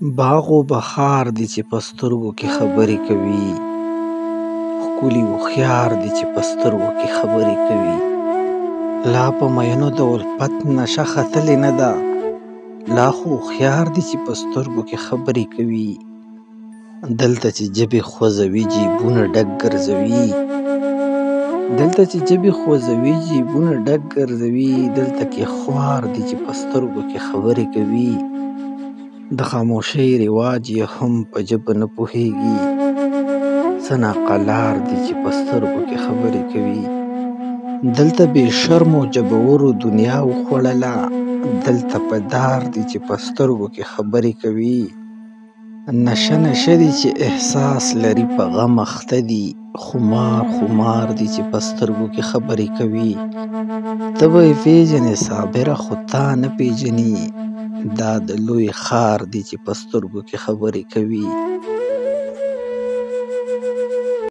باغ و بهار دی چې په سترګو کې خبرې کوي، ښکلي هوښیار دی چې په سترګو کې خبرې کوي. لا په مینو د الفت نشه ختلې نه ده، لا خو هوښیار دی چې په سترګو کې خبرې کوي. دلته چې ژبې خوځوي جیبونه ډک ګرځوي، دلته چې ژبې خوځوي جیبونه ډک ګرځوي، دلته کې خوار دی چې په سترګو کې خبرې کوي. د خاموشۍ رواج یې هم په ژبه نه پوهېږي، څه ناقلار دی چې په سترګو کې خبرې کوي. دلته بې شرمو جبورو دنیا وخوړله، دلته په دار دی چې په سترګو کې خبرې کوي. نشه نشه دی چې احساس لري په غم اخته دي، خمار خمار دی چې په سترګو کې خبرې کوي. ته به یې پېژنې صابره خو تا نه پېژني، دا د لوی ښار دی چې په سترګو کې خبرې کوي.